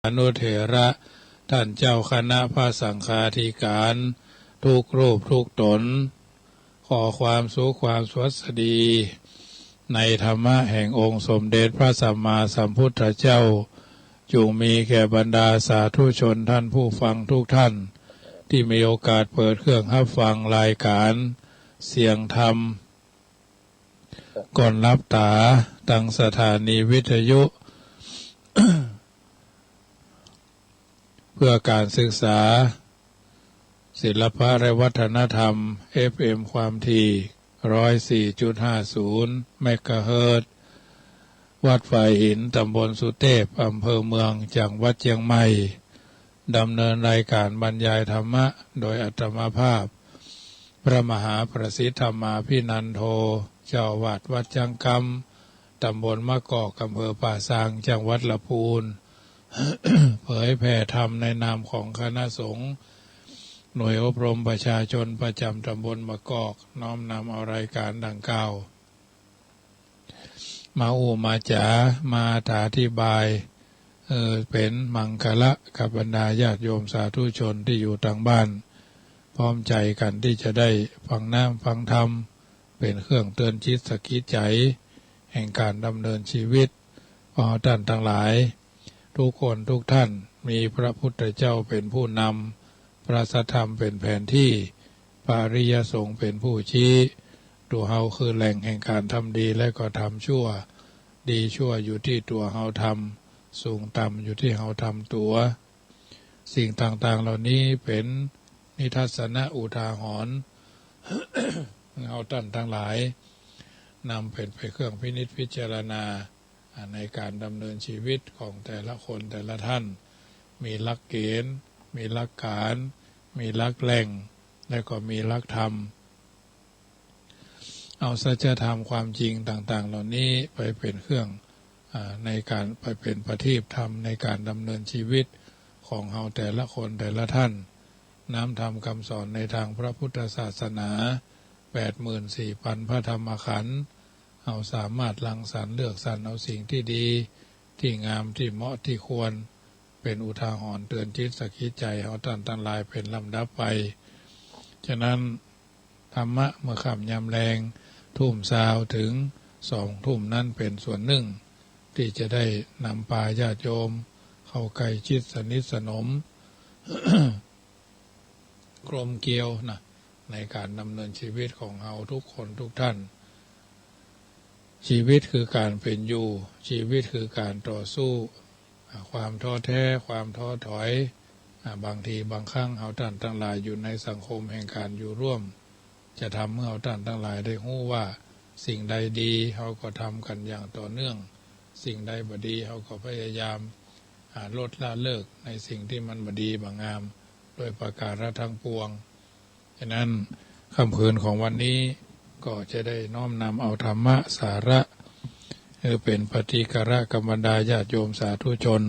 อนุเถระท่านเจ้าคณะพระสังฆาธิการทุกรูปทุกตนขอความสุขความสวัสดีในธรรมะแห่งองค์สมเด็จพระสัมมาสัมพุทธเจ้าจงมีแก่บรรดาสาธุชนท่านผู้ฟังทุกท่านที่มีโอกาสเปิดเครื่องรับฟังรายการเสียงธรรมก่อนรับตาตั้งสถานีวิทยุ เพื่อการศึกษาศิลปะและวัฒนธรรม FM ความถี่ 104.50 เมกะเฮิรตซ์วัดฝ่ายหินตำบลสุเทพอำเภอเมืองจังหวัดเชียงใหม่ดำเนินรายการบรรยายธรรมะโดยอาตมาภาพพระมหาประสิทธธรรมาภินันโทเจ้าวาดวัดจังกำตำบลมะกอกอำเภอป่าซางจังหวัดลำพูน เผยแผ่ธรรมในนามของคณะสงฆ์หน่วยอบรมประชาชนประจำตำบลมะกอกน้อมนำเอารายการดังกล่าวมามาจ๋ามาอธิบายเป็นมังคละกับบรรดาญาติโยมสาธุชนที่อยู่ทางบ้านพร้อมใจกันที่จะได้ฟังน้ำฟังธรรมเป็นเครื่องเตือนจิตสกิดใจแห่งการดำเนินชีวิตขอท่านทั้งหลายทุกคนทุกท่านมีพระพุทธเจ้าเป็นผู้นำพระสัทธรรมเป็นแผนที่ปาริยสงฆ์เป็นผู้ชี้ตัวเฮาคือแหล่งแห่งการทำดีและก็ทำชั่วดีชั่วอยู่ที่ตัวเฮาทำสูงต่ำอยู่ที่เฮาทำตัวสิ่งต่างๆเหล่านี้เป็นนิทัศนะอุทาหรณ์ เฮาท่านทั้งหลายนำเป็นไปเครื่องพินิจพิจารณาในการดำเนินชีวิตของแต่ละคนแต่ละท่านมีหลักเกณฑ์มีหลักการมีหลักแหล่งและก็มีหลักธรรมเอาสัจธรรมความจริงต่างๆเหล่านี้ไปเป็นเครื่องในการไปเป็นประทีปธรรมในการดำเนินชีวิตของเฮาแต่ละคนแต่ละท่านน้ำธรรมคำสอนในทางพระพุทธศาสนา 84,000 พระธรรมขันธ์เอาสามารถรังสรรค์เลือกสรรเอาสิ่งที่ดีที่งามที่เหมาะที่ควรเป็นอุทาหรณ์เตือนจิตสกิดใจเฮาท่านทั้งหลายเป็นลำดับไปฉะนั้นธรรมะเมื่อค่ำยามแรงทุ่มซาวถึง2 ทุ่มนั่นเป็นส่วนหนึ่งที่จะได้นำพาญาติโยมเข้าใกล้ชิดสนิทสนม กลมเกลียวนะในการดำเนินชีวิตของเราทุกคนทุกท่านชีวิตคือการเป็นอยู่ชีวิตคือการต่อสู้ความท้อแท้ความท้อถอยบางทีบางครั้งเราท่านทั้งหลายอยู่ในสังคมแห่งการอยู่ร่วมจะทำให้เราท่านทั้งหลายได้รู้ว่าสิ่งใดดีเราก็ทำกันอย่างต่อเนื่องสิ่งใดบ่ดีเราก็พยายามลดละเลิกในสิ่งที่มันบ่ดีบ่งามโดยประการทั้งปวงฉะนั้นค่ำคืนของวันนี้ก็จะได้น้อมนำเอาธรรมะสาระเป็นปฏิฆะกับบรรดาญาติโยมสาธุชน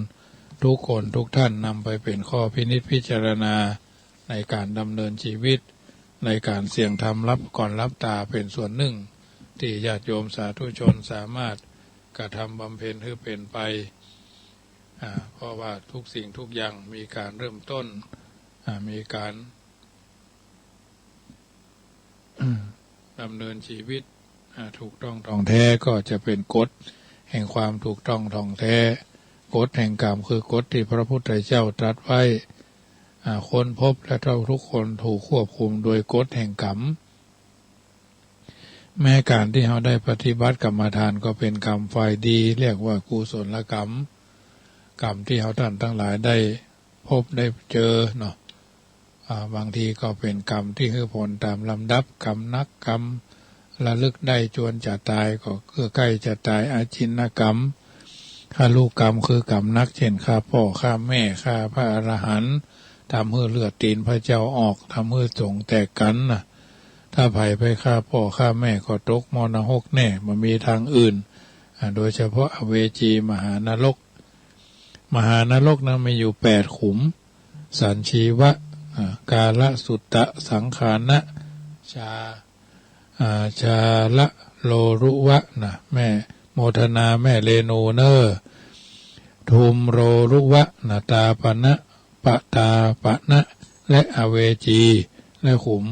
ทุกคนทุกท่านนำไปเป็นข้อพินิจพิจารณาในการดำเนินชีวิตในการเสี่ยงธรรมรับก่อนรับตาเป็นส่วนหนึ่งที่ญาติโยมสาธุชนสามารถกระทำบำเพ็ญให้เป็นไปเพราะว่าทุกสิ่งทุกอย่างมีการเริ่มต้นมีการดำเนินชีวิตถูกต้องท่องแท้ก็จะเป็นกฎแห่งความถูกต้องท่องแท้กฎแห่งกรรมคือกฎที่พระพุทธเจ้าตรัสไว้คนพบและทุกคนถูกควบคุมโดยกฎแห่งกรรมแม้การที่เราได้ปฏิบัติกรรมฐานก็เป็นกรรมฝ่ายดีเรียกว่ากุศลกรรมกรรมที่เราท่านทั้งหลายได้พบได้เจอเนาะบางทีก็เป็นกรรมที่คือผลตามลำดับกรรมนักกรรมระลึกได้จวนจะตายก็คือใกล้จะตายอาจินกรรมฆ่าลูกกรรมคือกรรมนักเช่นฆ่าพ่อฆ่าแม่ฆ่าพระอรหันต์ทำให้เลือดตีนพระเจ้าออกทำให้สงฆ์แตกกันนะถ้าไผ่ไปฆ่าพ่อฆ่าแม่ก็ตกมรณะแน่มันมีทางอื่นโดยเฉพาะอเวจีมหานรกนั้นมีอยู่8 ขุมสันชีวะกาลสุตตะสังขานะชาละโลรุวะนะแม่โมทนาแม่เรนูเนอร์ ทุมโรรุวะนาตาปณะปะตาปะนะและอเวจีและขุม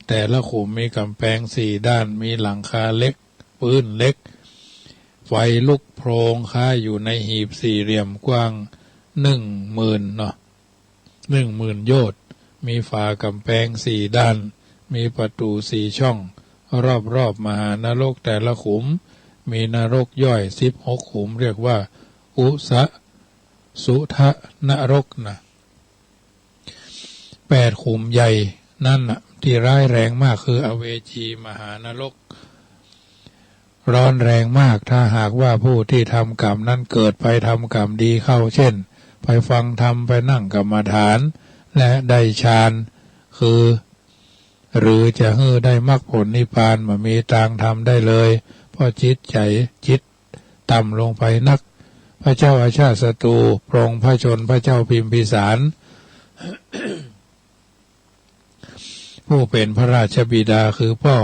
แต่ละขุมมีกำแพง4 ด้านมีหลังคาเล็กปื้นเล็กไฟลุกโพรงค้าอยู่ในหีบ4 เหลี่ยมกว้าง10,000 เนาะ10,000 โยชน์มีฝากำแพง4 ด้านมีประตู4 ช่องรอบมหานรกแต่ละขุมมีนรกย่อย16 ขุมเรียกว่าอุสะสุทะนรกนะ8 ขุมใหญ่นั่นน่ะที่ร้ายแรงมากคืออเวจีมหานรกร้อนแรงมากถ้าหากว่าผู้ที่ทำกรรมนั้นเกิดไปทำกรรมดีเข้าเช่นไปฟังธรรมไปนั่งกรรมฐานและได้ฌานคือหรือจะได้มรรคผลนิพพานมามีทางทำได้เลยเพราะจิตต่ำลงไปนักพระเจ้าอาชาติศัตรูปรงพระชนพระเจ้าพิมพิสาร ผู้เป็นพระราชบิดาคือพ่อ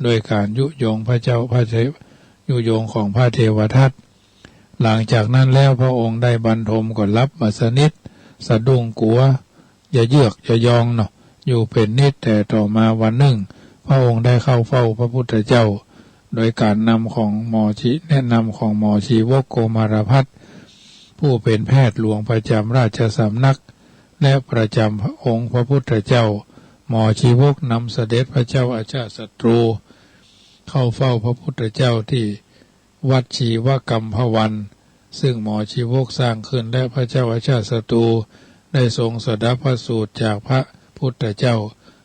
โดยการยุยงยุยงของพระเทวทัตหลังจากนั้นแล้วพระองค์ได้บรรทมก่อนรับมาสนิทสะดุ้งกลัวอย่าเยือกอย่ายองเนาะอยู่เป็นนิดแต่ต่อมาวันหนึ่งพระองค์ได้เข้าเฝ้าพระพุทธเจ้าโดยการแนะนำของหมอชีวกโกมารพัฒน์ผู้เป็นแพทย์หลวงประจำราชสำนักและประจำพระองค์พระพุทธเจ้าหมอชีวกนำเสด็จพระเจ้าอาชาติศัตรูเข้าเฝ้าพระพุทธเจ้าที่วัดชีวกัมพวันซึ่งหมอชีวกสร้างขึ้นและพระเจ้าอาชาติศัตรูได้ทรงสดับพระสูตรจากพระพุทธเจ้า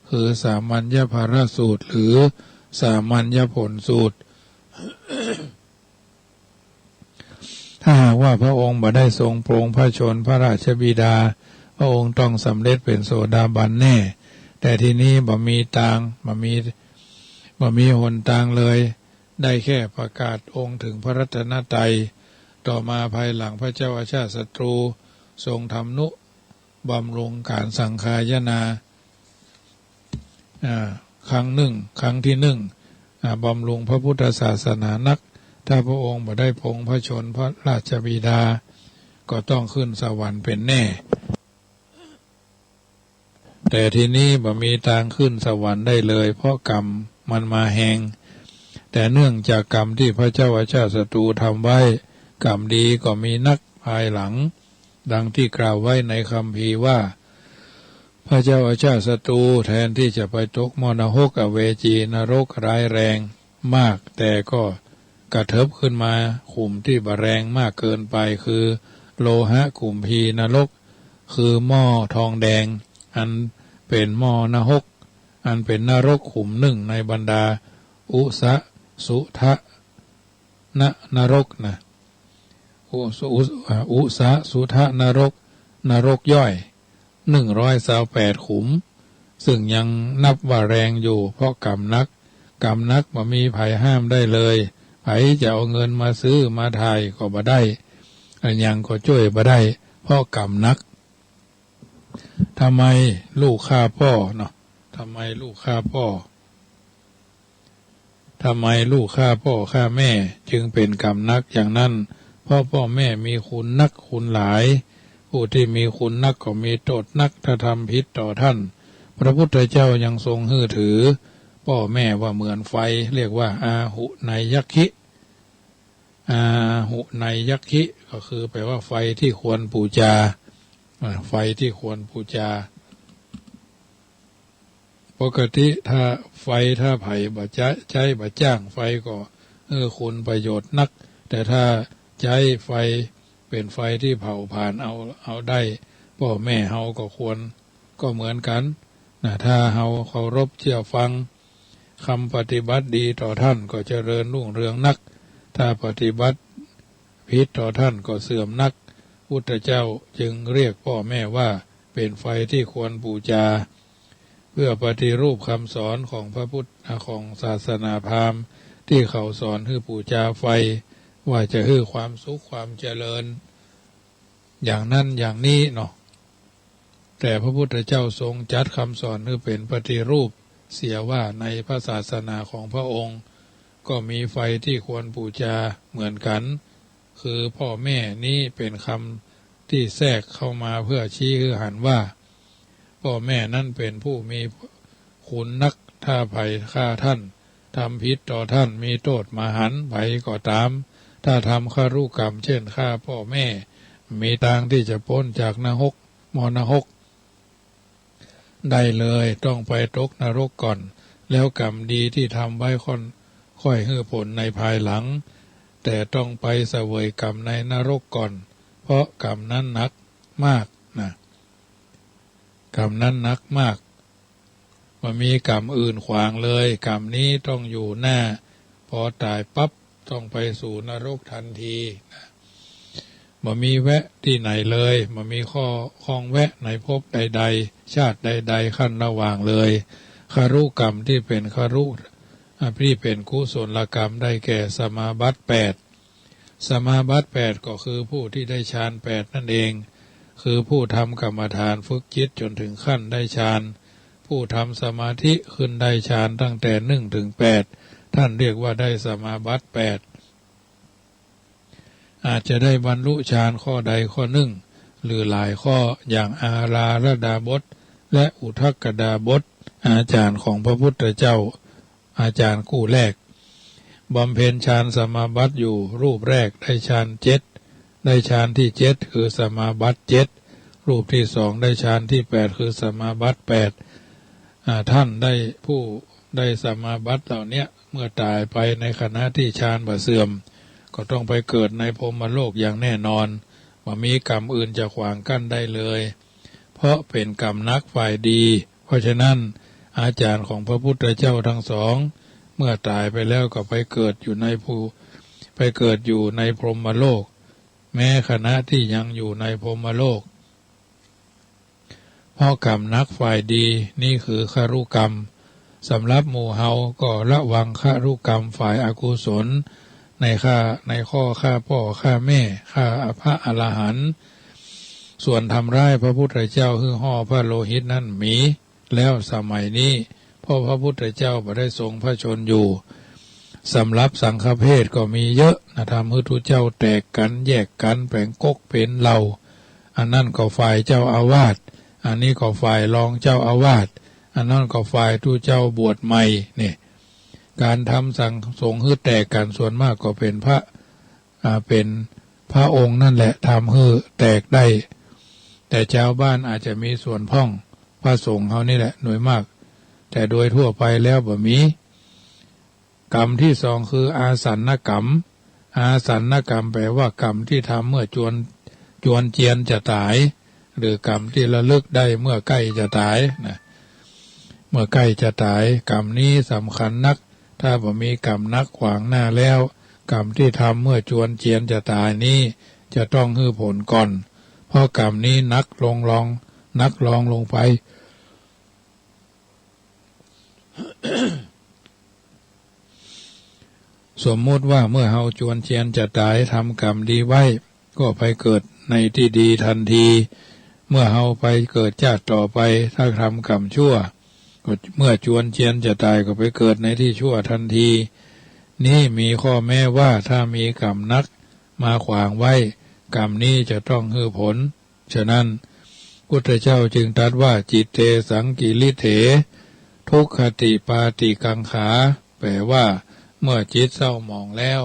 คือสามัญญภารสูตรหรือสามัญญผลสูตร ถ้าหากว่าพระองค์บ่ได้ทรงโปรงพระชนพระราชบิดาพระองค์ต้องสำเร็จเป็นโสดาบันแน่แต่ทีนี้บ่มีหนทางเลยได้แค่ประกาศองค์ถึงพระรัตนตรัยต่อมาภายหลังพระเจ้าอาชาติศัตรูทรงทำนุบำรุงการสังฆายนาครั้งที่หนึ่งบำรุงพระพุทธศาสนานักถ้าพระองค์บ่ได้พงพระชนพระราชบิดาก็ต้องขึ้นสวรรค์เป็นแน่แต่ทีนี้บ่มีทางขึ้นสวรรค์ได้เลยเพราะกรรมมันมาแหงแต่เนื่องจากกรรมที่พระเจ้าอาชาติศัตรูทำไว้กรรมดีก็มีนักภายหลังดังที่กล่าวไว้ในคัมภีร์ว่าพระเจ้าอาชาติศัตรูแทนที่จะไปตกมรณะอเวจีนรกร้ายแรงมากแต่ก็กระเถิบขึ้นมาขุมที่บแรงมากเกินไปคือโลหะขุมพีนรกคือหม้อทองแดงอันเป็นหม้อนรกอันเป็นนรกขุมหนึ่งในบรรดาอุสะสุทะนรกนะอุสะสุทะนรกย่อย128 ขุมซึ่งยังนับว่าแรงอยู่เพราะกรรมนักบ่มีไผห้ามได้เลยไผจะเอาเงินมาซื้อมาถ่ายก็บ่ได้อันยังก็ช่วยบ่ได้เพราะกรรมนักทำไมลูกฆ่าพ่อเนาะทำไมลูกฆ่าพ่อฆ่าแม่จึงเป็นกรรมนักอย่างนั้นเพราะพ่อแม่มีคุณนักคุณหลายผู้ที่มีคุณนักก็มีโทษนักถ้าทำผิดต่อท่านพระพุทธเจ้ายังทรงถือพ่อแม่ว่าเหมือนไฟเรียกว่าอาหุไนยัคคิก็คือแปลว่าไฟที่ควรบูชาปกติถ้าไผ่บ่ใช้บ่จ้างไฟก็คุณประโยชน์นักแต่ถ้าใช้ไฟเป็นไฟที่เผาผ่านเอาได้พ่อแม่เฮาก็ควรก็เหมือนกันนะถ้าเฮาเคารพเชื่อฟังคำปฏิบัติดีต่อท่านก็เจริญรุ่งเรืองนักถ้าปฏิบัติผิดต่อท่านก็เสื่อมนักพุทธเจ้าจึงเรียกพ่อแม่ว่าเป็นไฟที่ควรบูชาเพื่อปฏิรูปคำสอนของพระพุทธของศาสนาพราหมณ์ที่เขาสอนให้บูชาไฟว่าจะให้ความสุขความเจริญอย่างนั้นอย่างนี้เนาะแต่พระพุทธเจ้าทรงจัดคำสอนให้เป็นปฏิรูปเสียว่าในพระศาสนาของพระองค์ก็มีไฟที่ควรบูชาเหมือนกัน คือพ่อแม่นี้เป็นคำที่แทรกเข้ามาเพื่อชี้คือหันว่าพ่อแม่นั่นเป็นผู้มีคุณนักถ้าภัยฆ่าท่านทำผิดต่อท่านมีโทษมหันต์ภัยก็ตามถ้าทำฆารุกรรมเช่นฆ่าพ่อแม่มีทางที่จะพ้นจากนรกมรณกได้เลยต้องไปตกนรกก่อนแล้วกรรมดีที่ทำไว้ค่อยให้ผลในภายหลังแต่ต้องไปเสวยกรรมในนรกก่อนเพราะกรรมนั้นหนักมากนะกรรมนั้นหนักมากมันมีกรรมอื่นขวางเลยกรรมนี้ต้องอยู่หน้าพอตายปั๊บต้องไปสู่นรกทันทีนะมันมีแวะที่ไหนเลยมันมีข้องแวะในภพใดๆชาติใดๆขั้นระหว่างเลยฆารุกรรมที่เป็นฆารุที่เป็นกุศลกรรมได้แก่สมาบัติ8สมาบัติ8ก็คือผู้ที่ได้ฌาน8นั่นเองคือผู้ทำกรรมฐานฝึกจิตจนถึงขั้นได้ฌานผู้ทำสมาธิขึ้นได้ฌานตั้งแต่1 ถึง 8ท่านเรียกว่าได้สมาบัติ8อาจจะได้บรรลุฌานข้อใดข้อหนึ่งหรือหลายข้ออย่างอาราระดาบทและอุทกดาบทอาจารย์ของพระพุทธเจ้าอาจารย์คู่แรกบำเพ็ญฌานสมาบัติอยู่รูปแรกได้ฌาน7ได้ฌานที่7คือสมาบัติ7รูปที่2ได้ฌานที่8คือสมาบัติ8ท่านได้ผู้ได้สมาบัติเหล่านี้เมื่อตายไปในขณะที่ฌานบ่เสื่อมก็ต้องไปเกิดในพรหมโลกอย่างแน่นอนว่ามีกรรมอื่นจะขวางกั้นได้เลยเพราะเป็นกรรมนักฝ่ายดีเพราะฉะนั้นอาจารย์ของพระพุทธเจ้าทั้งสองเมื่อตายไปแล้วก็ไปเกิดอยู่ในพรหมโลกแม้ขณะที่ยังอยู่ในพรหมโลกเพราะกรรมนักฝ่ายดีนี่คือฆารุกรรมสำหรับหมู่เฮาก็ระวังฆารุกรรมฝ่ายอกุศลในข้อฆ่าพ่อฆ่าแม่ฆ่าพระอรหันต์ส่วนทำร้ายพระพุทธเจ้าคือห่อพระโลหิตนั่นมีแล้วสมัยนี้เพราะพระพุทธเจ้าบ่ได้ทรงพระชนอยู่สำหรับสังฆเพศก็มีเยอะนะทำให้ทุเจ้าแตกกันแยกกันแบ่งก๊กเป็นเหล่าอันนั้นก็ฝ่ายเจ้าอาวาสอันนี้ก็ฝ่ายรองเจ้าอาวาสอันนั้นก็ฝ่ายทุเจ้าบวชใหม่เนี่ยการทำสั่งสงฆ์ให้แตกกันส่วนมากก็เป็นพระองค์นั่นแหละทำให้แตกได้แต่ชาวบ้านอาจจะมีส่วนพ่องพระสงฆ์เขานี่แหละหน่วยมากแต่โดยทั่วไปแล้วบ่มีกรรมที่2คืออาสันนกรรมอาสันนกรรมแปลว่ากรรมที่ทำเมื่อจวนเจียนจะตายหรือกรรมที่ระลึกได้เมื่อใกล้จะตายนะเมื่อใกล้จะตายกรรมนี้สำคัญนักถ้าบ่มีกรรมนักขวางหน้าแล้วกรรมที่ทำเมื่อจวนเจียนจะตายนี้จะต้องให้ผลก่อนเพราะกรรมนี้นักลองลงไป สมมุติว่าเมื่อเฮาจวนเจียนจะตายทำกรรมดีไว้ก็ไปเกิดในที่ดีทันทีเมื่อเฮาไปเกิดชาติต่อไปถ้าทำกรรมชั่วก็เมื่อจวนเจียนจะตายก็ไปเกิดในที่ชั่วทันทีนี่มีข้อแม้ว่าถ้ามีกรรมนักมาขวางไว้กรรมนี้จะต้องให้ผลฉะนั้นพุทธเจ้าจึงตรัสว่าจิตเตสังกิริเถทุกขติปาติกังขาแปลว่าเมื่อจิตเศร้าหมองแล้ว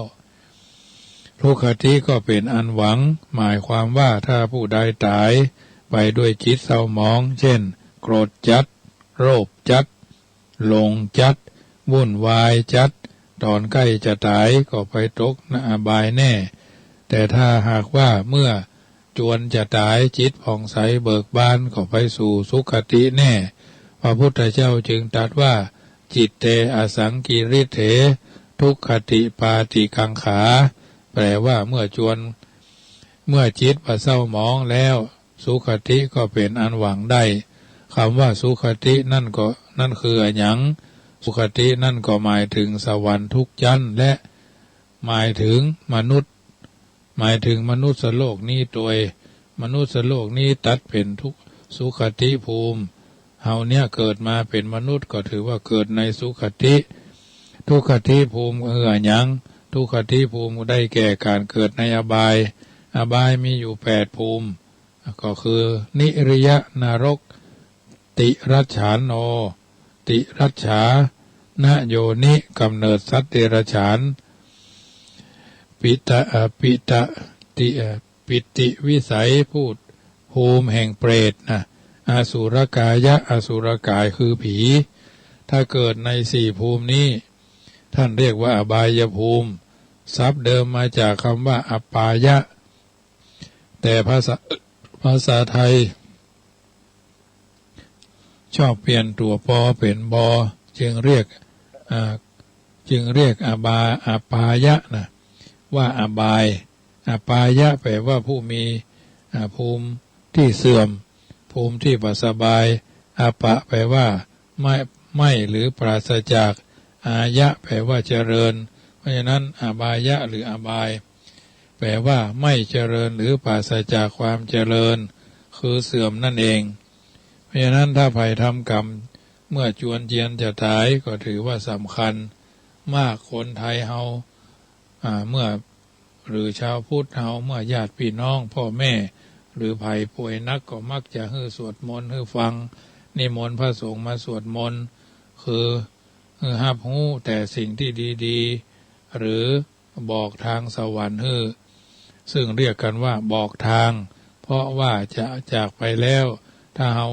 ทุกขติก็เป็นอันหวังหมายความว่าถ้าผู้ใดตายไปด้วยจิตเศร้าหมองเช่นโกรธจัดโลภจัดหลงจัดวุ่นวายจัดตอนใกล้จะตายก็ไปตกนอบายแน่แต่ถ้าหากว่าเมื่อจวนจะตายจิตผ่องใสเบิกบานก็ไปสู่สุคติแน่พระพุทธเจ้าจึงตรัสว่าจิตเตอสังกิริเถทุกขติปาติกังขาแปลว่าเมื่อจิตเศร้าหมองแล้วสุคติก็เป็นอันหวังได้คำว่าสุคตินั่นคือหยังสุคตินั่นก็หมายถึงสวรรค์ทุกชั้นและหมายถึงมนุษย์โลกนี้ตัวมนุษย์โลกนี้ตัดเป็นทุกสุคติภูมิเฮาเนี่ยเกิดมาเป็นมนุษย์ก็ถือว่าเกิดในสุคติทุกขติภูมิคือหยัง ทุกขติภูมิได้แก่การเกิดในอบายอบายมีอยู่8ภูมิก็คือนิริยนรกติรัจฉานโนติรัจฉานโยนิกำเนิดสัตว์เดรัจฉานปิติวิสัยพูดภูมิแห่งเปรตนะอสุรกายะอสุรกายคือผีถ้าเกิดใน4ภูมินี้ท่านเรียกว่าอบายภูมิศัพท์เดิมมาจากคำว่าอปายะแต่ภาษาไทยชอบเปลี่ยนตัวปอเป็นบอจึงเรียกอปายะนะว่าอบายอปายะแปลว่าผู้มีภูมิที่เสื่อมภูมิที่บ่สบายอปะแปลว่าไม่หรือปราศจากอายะแปลว่าเจริญเพราะฉะนั้นอบายะหรืออบายแปลว่าไม่เจริญหรือปราศจากความเจริญคือเสื่อมนั่นเองเพราะฉะนั้นถ้าใครทำกรรมเมื่อจวนเจียนจะตายก็ถือว่าสำคัญมากคนไทยเฮาเมื่อหรือชาวพุทธเฮาเมื่อญาติพี่น้องพ่อแม่หรือไผ่ป่วยนักก็มักจะฮื้อสวดมนต์ฮื้อฟังนิมนต์พระสงฆ์มาสวดมนต์คือห้าบหูแต่สิ่งที่ดีๆหรือบอกทางสวรรค์ฮื้อซึ่งเรียกกันว่าบอกทางเพราะว่าจะจากไปแล้วถ้าเฮา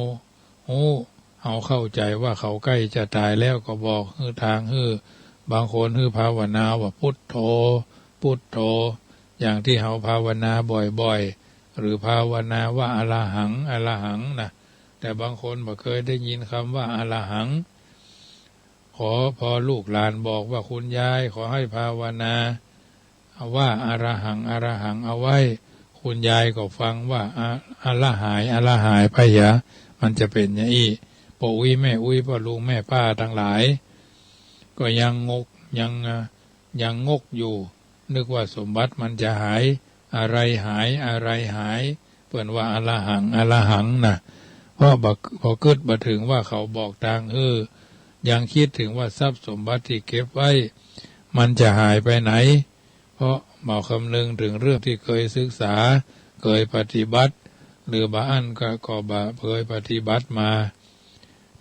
เข้าใจว่าเขาใกล้จะตายแล้วก็บอกฮื้อทางฮื้อบางคนฮื้อภาวนาว่าพุทโธพุทโธอย่างที่เฮาภาวนาบ่อยๆหรือภาวนาว่าอรหังอรหังนะแต่บางคนบ่เคยได้ยินคำว่าอรหังพอลูกหลานบอกว่าคุณยายขอให้ภาวนาว่าอรหังอรหังเอาไว้คุณยายก็ฟังว่าอรหายไปยะมันจะเป็นอย่างนี้พ่ออุ้ยแม่อุ้ยพ่อลุงแม่ป้าทั้งหลายก็ยังงกอยู่นึกว่าสมบัติมันจะหายอะไรหายเปิ่นว่าอรหังนะเพราะพอเกิดมาถึงว่าเขาบอกทางยังคิดถึงว่าทรัพย์สมบัติที่เก็บไว้มันจะหายไปไหนเพราะมาคำนึงถึงเรื่องที่เคยศึกษาเคยปฏิบัติหรือบางอันก็เคยปฏิบัติมา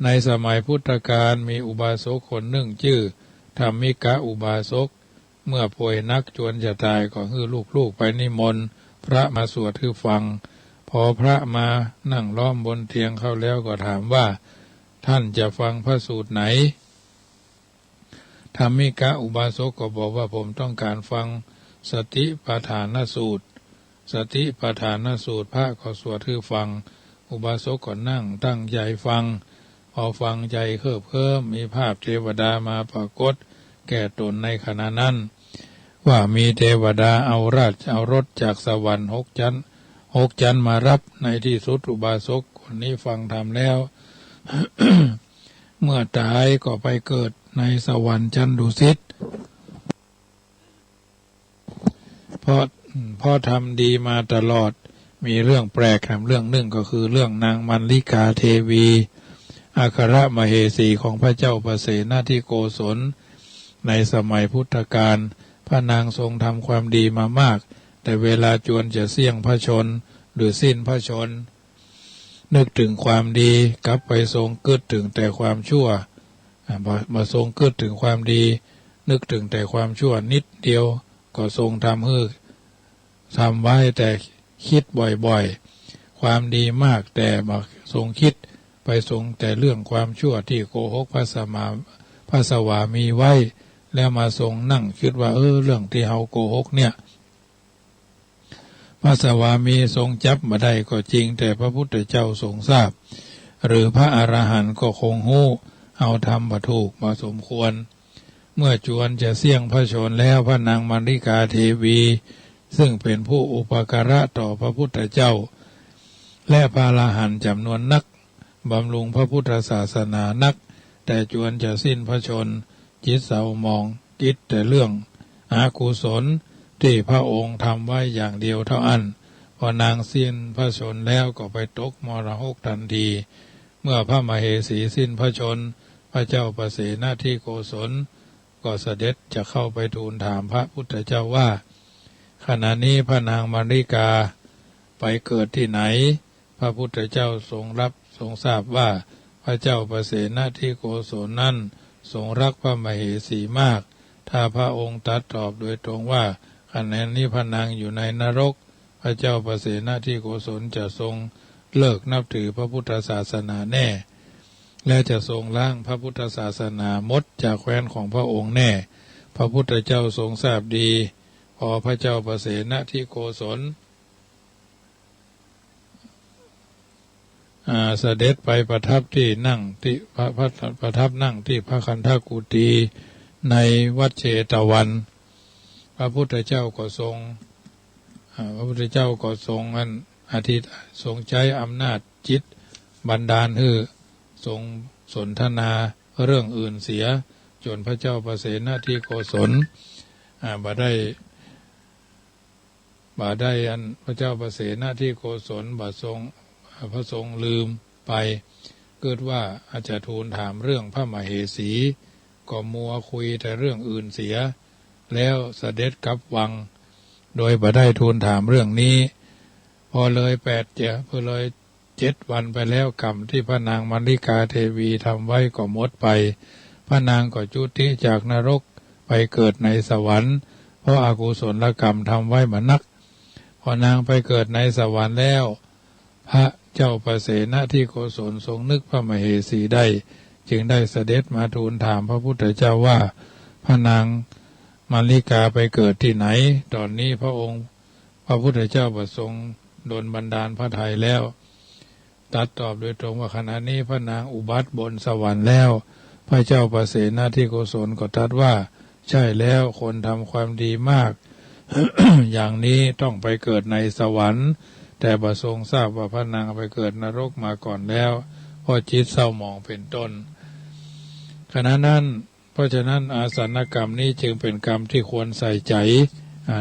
ในสมัยพุทธกาลมีอุบาสกคนหนึ่งชื่อธรรมิกะอุบาสกเมื่อป่วยนักจวนจะตายก็ให้ลูกไปนิมนต์พระมาสวดให้ฟังพอพระมานั่งล้อมบนเตียงเข้าแล้วก็ถามว่าท่านจะฟังพระสูตรไหนธรรมิกะอุบาสกก็บอกว่าผมต้องการฟังสติปัฏฐานสูตรพระก็สวดให้ฟังอุบาสกก็นั่งตั้งใจฟังพอฟังใจเพิ่มมีภาพเทวดามาปรากฏแก่ตนในขณะนั้นว่ามีเทวดาเอารถจากสวรรค์6 ชั้นมารับในที่สุดอุบาสกคนนี้ฟังธรรมแล้ว เมื่อตายก็ไปเกิดในสวรรค์ชั้นดุสิตเพราะทำดีมาตลอดมีเรื่องแปลกเรื่องหนึ่งก็คือเรื่องนางมัลลิกาเทวีอัครมเหสีของพระเจ้าประเสนาธิโกศลในสมัยพุทธกาลพระนางทรงทำความดีมามากแต่เวลาจวนจะเสี่ยงพระชนหรือสิ้นพระชนนึกถึงความดีกลับไปทรงกึดถึงแต่ความชั่วมาทรงกึดถึงความดีนึกถึงแต่ความชั่วนิดเดียวก็ทรงทำไว้แต่คิดบ่อยๆความดีมากแต่มาทรงคิดไปทรงแต่เรื่องความชั่วที่โกหกพระสวามีไว้แล้วมาทรงนั่งคิดว่าเรื่องที่เฮาโกหกเนี่ยพระสวามีทรงจับมาได้ก็จริงแต่พระพุทธเจ้าทรงทราบหรือพระอรหันต์ก็คงหู้เอาทำมาถูกมาสมควรเมื่อจวนจะเสี่ยงพระชนแล้วพระนางมัลลิกาเทวีซึ่งเป็นผู้อุปการะต่อพระพุทธเจ้าและพระอรหันต์จำนวนนักบำรุงพระพุทธศาสนานักแต่จวนจะสิ้นพระชนจิตเศร้าหมองคิดแต่เรื่องอกุศลที่พระองค์ทำไว้อย่างเดียวเท่านั้นพอนางสิ้นพระชนแล้วก็ไปตกมรหกทันทีเมื่อพระมเหสีสิ้นพระชนพระเจ้าประเสนาธิโกศลก็ ก็เสด็จจะเข้าไปทูลถามพระพุทธเจ้าว่าขณะนี้พระนางมาริกาไปเกิดที่ไหนพระพุทธเจ้าทรงทราบว่าพระเจ้าประเสนที่โกศลนั้นทรงรักพระมเหสีมากถ้าพระองค์ตรัสตอบโดยตรงว่าขณะนี้พระนางอยู่ในนรกพระเจ้าประเสนที่โกศลจะทรงเลิกนับถือพระพุทธศาสนาแน่และจะทรงล้างพระพุทธศาสนามดจากแคว้นของพระองค์แน่พระพุทธเจ้าทรงทราบดีพอพระเจ้าประเสนที่โกศลเสด็จไปประทับที่นั่งที่ประทับนั่งที่พระคันธกุฏีในวัดเชตวันพระพุทธเจ้าก็ทรงทรงใช้อำนาจจิตบันดาลให้ทรงสนทนาเรื่องอื่นเสียจนพระเจ้าประเสนที่โกศลบ่ได้อันพระเจ้าประเสนที่โกศลพระทรงลืมไปเกิดว่าอาจจะทูลถามเรื่องพระมเหสีก็มัวคุยแต่เรื่องอื่นเสียแล้วเสด็จกลับวังโดยบ่ได้ทูลถามเรื่องนี้พอเลย7 วันไปแล้วกรรมที่พระนางมัลลิกาเทวีทำไว้ก็หมดไปพระนางก็จุติจากนรกไปเกิดในสวรรค์เพราะอากุศลกรรมทำไว้มานักพอนางไปเกิดในสวรรค์แล้วพระเจ้าประเสนที่โกศลทรงนึกพระมเหสีได้จึงได้เสด็จมาทูลถามพระพุทธเจ้าว่าพระนางมัลลิกาไปเกิดที่ไหนตอนนี้พระพุทธเจ้าประสงค์ดลบันดาลพระทัยแล้วตรัสตอบโดยตรงว่าขณะนี้พระนางอุบัติบนสวรรค์แล้วพระเจ้าประเสนที่โกศลก็ตรัสว่าใช่แล้วคนทำความดีมาก อย่างนี้ต้องไปเกิดในสวรรค์แต่ประทรงทราบว่าพระนางไปเกิดนรกมาก่อนแล้วเพราะจิตเศร้าหมองเป็นต้นขณะนั้นเพราะฉะนั้นอาสนกรรมนี้จึงเป็นกรรมที่ควรใส่ใจ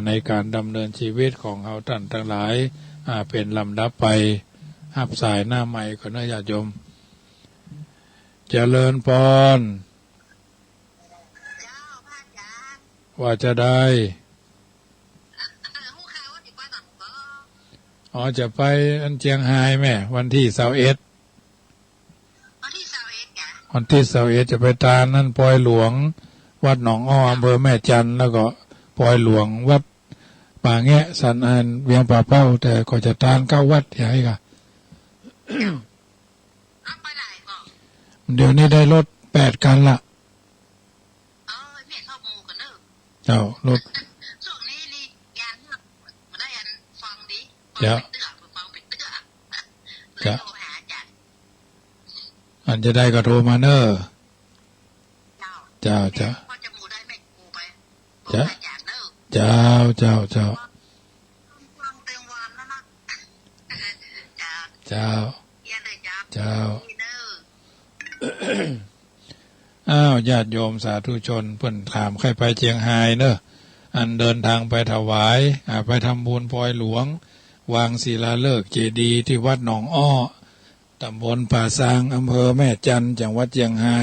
ในการดำเนินชีวิตของเราท่านทั้งหลายเป็นลำดับไปหับสายหน้าใหม่ก็นะญาติโยมเจริญพรว่าจะได้จะไปอันเจียงไฮ้แม่วันที่21จะไปตานั่นปอยหลวงวัดหนองอ้ออำเภอแม่จันทร์แล้วก็ปอยหลวงวัดป่าแงะสันอันเวียงป่าเป้าแต่ก็จะตาน9 วัดใหญ่ค่ะ เดี๋ยวนี้ได้รถ8 คันละเจ้ารถเดี๋ยวจะอันจะได้ก็โทรมาเนอะเจ้าเจ้าเจ้าเจ้าเจ้าเจ้าเจ้าเจ้าอ้าวญาติโยมสาธุชนเพิ่นถามใครไปเชียงไฮ้เนอะอันเดินทางไปถวายไปทำบุญปอยหลวงวางศิลาฤกษ์เจดีย์ที่วัดหนองอ้อตำบลป่าซางอำเภอแม่จันทร์จังหวัดเชียงไฮ้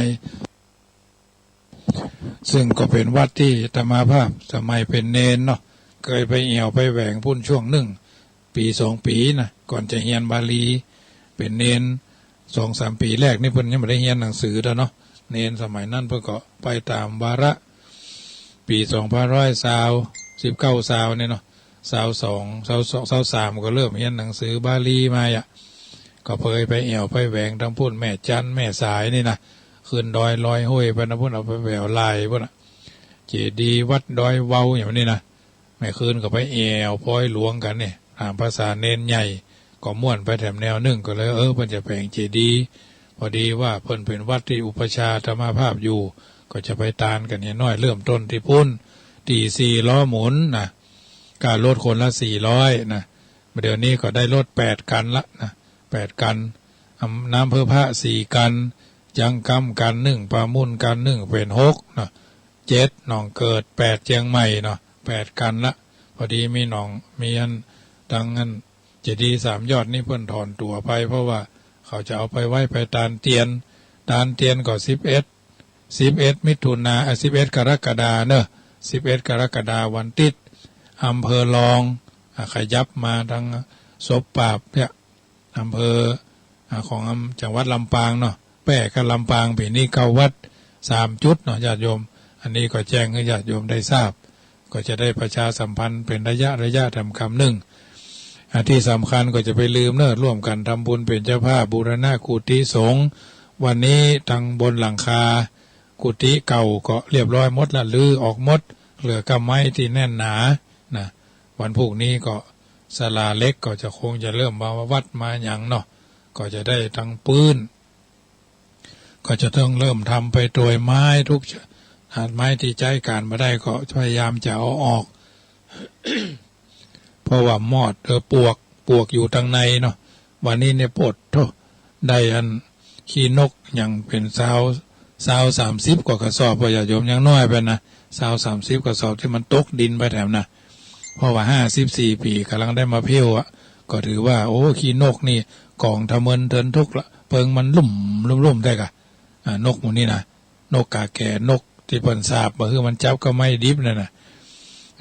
ซึ่งก็เป็นวัดที่อาตมาภาพสมัยเป็นเนนเนาะเคยไปเอี่ยวไปแหวงพุ่นช่วง1 ปี 2 ปีนะก่อนจะเรียนบาลีเป็นเนน2-3 ปีแรกนี่เพิ่นยังไม่ได้เรียนหนังสือแล้วเนาะเนนสมัยนั้นเพิ่นก็ไปตามวาระปี2519เนี่ยเนาะ22 23ก็เริ่มเรียนหนังสือบาลีมาก็เคยไปเอี่ยวไปแหวงทั้งพุ่นแม่จันทร์แม่สายนี่นะขึ้นดอยลอยห้วยไปนะพุ่นเอาไปแหววลายพุ่นน่ะเจดีย์วัดดอยเว้าอย่างนี้นะแม่คืนก็ไปเอี่ยวพอยหลวงกันเนี่ยภาษาเนนใหญ่ก็ม่วนไปแถมแนวก็เลยเพิ่นจะแปลงเจดีย์พอดีว่าเพิ่นเป็นวัดที่อุปชาธรรมภาพอยู่ก็จะไปตานกันน้อยเริ่มต้นที่พุ่นตี4 ล้อหมุนนะการรถคนละ400นะเดี๋ยวนี้ก็ได้รถ8 กันละนะ8 กันน้ำเพื่อพระ4 กันจังกำกัน1ปลามุ่นกัน1เป็น6นะ7หนองเกิด8เชียงใหม่เนาะ8 กันละพอดีมีหนองมีอันดังนั้นเจดีย์3 ยอดนี่เพิ่นถอนตัวไปเพราะว่าเขาจะเอาไปไว้ไปตานเตียนก็11 11 กรกฎาเนอะ11 กรกฎาวันติดอำเภอรองขยับมาทางศพปราบเนี่ยอำเภอของจังหวัดลำปางเนาะแปะกับลำปางปีนี้เข้าวัด3 จุดเนาะญาติโยมอันนี้ก็แจ้งให้ญาติโยมได้ทราบก็จะได้ประชาสัมพันธ์เป็นระยะทำคำหนึ่งที่สำคัญก็จะไปลืมเนอะร่วมกันทำบุญเป็นเจ้าภาพบูรณะกุฏิสงฆ์วันนี้ทางบนหลังคากุฏิเก่าก็เรียบร้อยหมดละลือออกหมดเหลือกำไม้ที่แน่นหนานะวันพรุ่งนี้ก็ศาลาเล็กก็จะคงจะเริ่มมาวัดมาอย่างเนาะก็จะได้ทั้งปืนก็จะต้องเริ่มทำไปโดยไม้ทุกไม้ที่ใช้การมาได้ก็พยายามจะเอาออก เพราะว่ามอดปวกอยู่ทางในเนาะวันนี้เนี่ยปวดได้อันขี้นกอย่างเป็น30 กว่ากระสอบพญาโยมยังน้อยไปนะ30 กระสอบที่มันตกดินไปแถมนะเพราะว่า54 ปีกำลังได้มาเพี้ยวก็ถือว่าโอ้ขี้นกนี่กองทะเมินเทินทุกละเพิงมันลุ่มได้กะนกหมูนี่นะนกกาแก่นกที่เปิ้นสาบมาคือมันจับก็ไม่ดิบนั่นนะ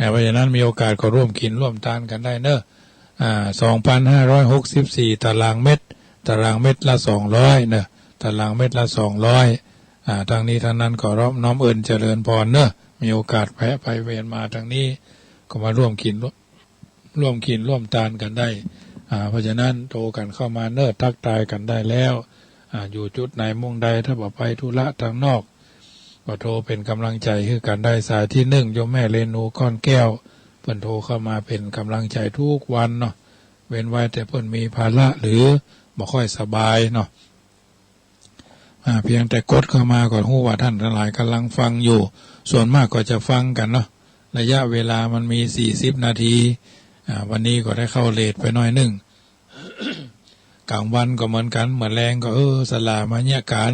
เพราะฉะนั้นมีโอกาสก็ร่วมกินร่วมทานกันได้เนอะ2,564 ตารางเมตรละ200เนอะตารางเมตรละ200ทางนี้ทางนั้นก็น้อมเอิญเจริญพรเนอะมีโอกาสแวะไปเวียนมาทางนี้ก็มาร่วมกินร่วมทานกันได้เพราะฉะนั้นโทรกันเข้ามาเนอะทักทายกันได้แล้วอยู่จุดไหนมุ่งใดถ้าบอกไปธุระทางนอกก็โทรเป็นกำลังใจให้กันได้สายที่1โยมแม่เรนูก้อนแก้วเพิ่นโทรเข้ามาเป็นกำลังใจทุกวันเนาะเว้นไว้แต่เพิ่นมีภาระหรือบ่ค่อยสบายเนาะเพียงแต่กดเข้ามาก่อนฮู้ว่าท่านทั้งหลายกำลังฟังอยู่ส่วนมากก็จะฟังกันเนาะระยะเวลามันมี40 นาทีวันนี้ก็ได้เข้าเลทไปหน่อยนึง กลางวันก็เหมือนกันเหมือนแรงก็สลามาเนี่ยการ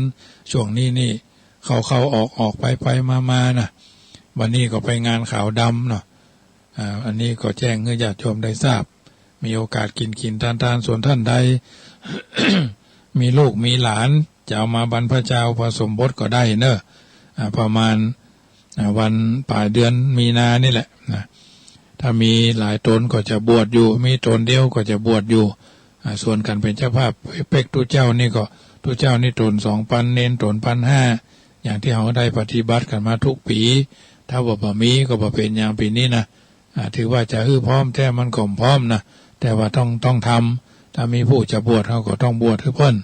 ช่วงนี้นี่เข้าออกไปมานะวันนี้ก็ไปงานขาวดำเนาะอันนี้ก็แจ้งให้ญาติโยมได้ทราบมีโอกาสกินทานส่วนท่านใด มีลูกมีหลานจะเอามาบรรพชาผสมบทก็ได้เนอะประมาณวันปลายเดือนมีนานี่แหละนะถ้ามีหลายตนก็จะบวชอยู่มีตนเดียวก็จะบวชอยู่ส่วนกันเป็นเจ้าภาพเป็กตุเจ้านี่ก็ตุเจ้านี่ตน2,000เนนตน1,500อย่างที่เขาได้ปฏิบัติกันมาทุกปีถ้าบ่มีก็บ่เป็นอย่างปีนี้นะถือว่าจะพร้อมแต่มันก็พร้อมนะแต่ว่าต้องทำถ้ามีผู้จะบวชเขาก็ต้องบวชให้เพิ่น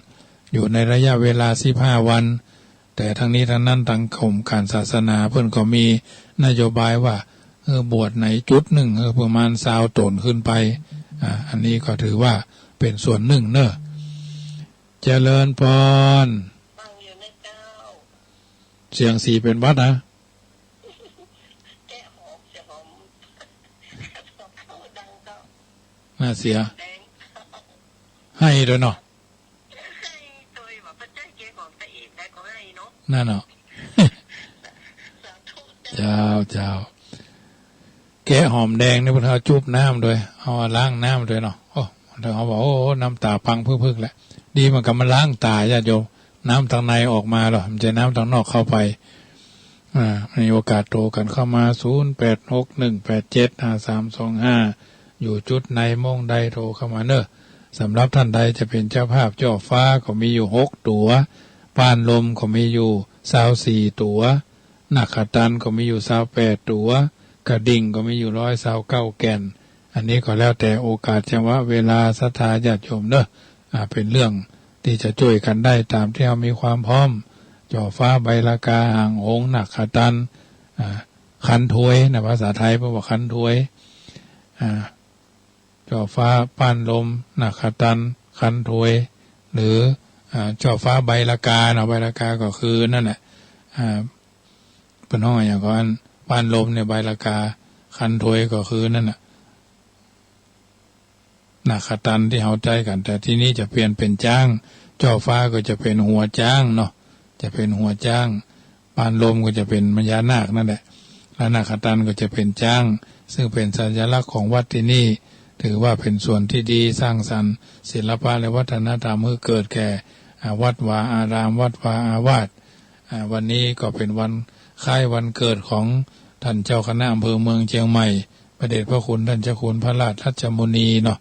อยู่ในระยะเวลา15 วันแต่ทั้งนี้ทั้งนั้นทางกรมการศาสนาเพิ่นก็มีนโยบายว่าบวชไหนจุดหนึ่งประมาณ20 ตนขึ้นไปอันนี้ก็ถือว่าเป็นส่วนหนึ่งเนอะเจริญพรเสียงสีเป็นวัดนะน่าเสียให้ด้วยเนาะนั่นเนาะ เจ้าแกะหอมแดงนี่พวกเขาจุบน้ำด้วยเอาล้างน้ำด้วยเนาะเขาบอกโอ้น้ำตาพังพึ่งๆแหละดีมันก็มาล้างตาญาติโยมน้ำทางในออกมาหรอมันจะน้ำทางนอกเข้าไปมีโอกาสโทรกันเข้ามา0861875325อยู่จุดในมงใดโทรเข้ามาเนอะสำหรับท่านใดจะเป็นเจ้าภาพจ่อฟ้าก็มีอยู่6 ตัวป้านลมก็มีอยู่24 ตัวนักขัตตันก็มีอยู่28 ตัวกระดิ่งก็มีอยู่129 แก่นอันนี้ก็แล้วแต่โอกาสจังหวะเวลาศรัทธาญาติโยมเนอะเป็นเรื่องที่จะช่วยกันได้ตามที่เรามีความพร้อมจ่อฟ้าใบลากาห่างหงหนักขัตตันคันถวยนะภาษาไทยบอกว่าคันถวยจ่อฟ้าป้านลมหนักขัตตันคันถวยหรือจ่อฟ้าใบลากาใบลากาก็คือนั่นแหละเป็นห้องอย่างก่อนป้านลมเนี่ยใบลากาคันถวยก็คือนั่นแหละนักขัตตันที่เขาใจกันแต่ที่นี้จะเปลี่ยนเป็นจ้างจ่อฟ้าก็จะเป็นหัวจ้างเนาะจะเป็นหัวจ้างป้านลมก็จะเป็นพญานาคนั่นแหละและนักขัตตันก็จะเป็นจ้างซึ่งเป็นสัญลักษณ์ของวัดที่นี่ถือว่าเป็นส่วนที่ดีสร้างสรรค์ศิลปะและวัฒนธรรมให้เกิดแก่วัดวาอารามวัดวาอาวาส วันนี้ก็เป็นวันคล้ายวันเกิดของท่านเจ้าคณะอำเภอเมืองเชียงใหม่พระเดชพระคุณท่านเจ้าคุณพระราชทัชมุนีเนาะ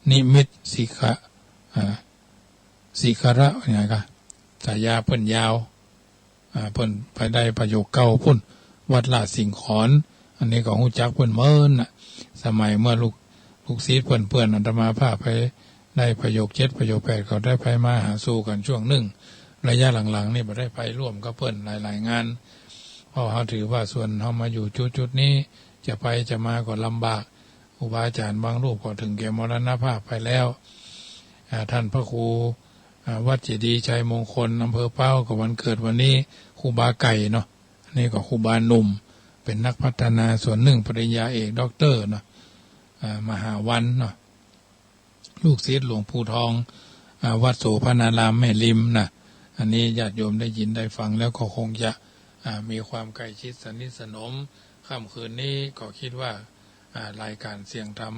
นิมิตสิกะสิกระยังไงคะสายาเพิ่นยาวเพิ่นไปได้ประโยคเก่าพุ่นวัดลาดสิงขอนอันนี้ก็ฮู้จักเพิ่นเมินน่ะสมัยเมื่อลูกศิษย์เพื่อนอาตมาพาไปได้ประโยค7ประโยค8เขาได้ไปมาหาสู่กันช่วงหนึ่งระยะหลังๆนี่บ่ได้ไปร่วมกับเพิ่นหลายๆงานเพราะเขาถือว่าส่วนเขามาอยู่จุดนี้จะไปจะมาก็ลำบากครูบาอาจารย์บางรูปก็ถึงแก่มรณภาพไปแล้วท่านพระครูวัดเจดีย์ชัยมงคลอำเภอเป้ากับวันเกิดวันนี้ครูบาไก่เนาะอันนี้ก็ครูบาหนุ่มเป็นนักพัฒนาส่วนหนึ่งปริญญาเอกด็อกเตอร์เนาะมหาวันเนาะลูกศิษย์หลวงปู่ทองวัดโสภณารามแม่ริมนะอันนี้ญาติโยมได้ยินได้ฟังแล้วก็คงจะมีความใกล้ชิดสนิทสนมค่ำคืนนี้ก็คิดว่ารายการเสียงธรรม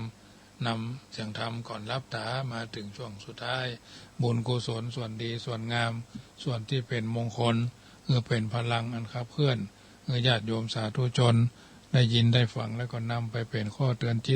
นำเสียงธรรมก่อนรับตามาถึงช่วงสุดท้ายบุญกุศลส่วนดีส่วนงามส่วนที่เป็นมงคลเป็นพลังอันขับเคลื่อนญาติโยมสาธุชนได้ยินได้ฟังแล้วก็นำไปเป็นข้อเตือนจิต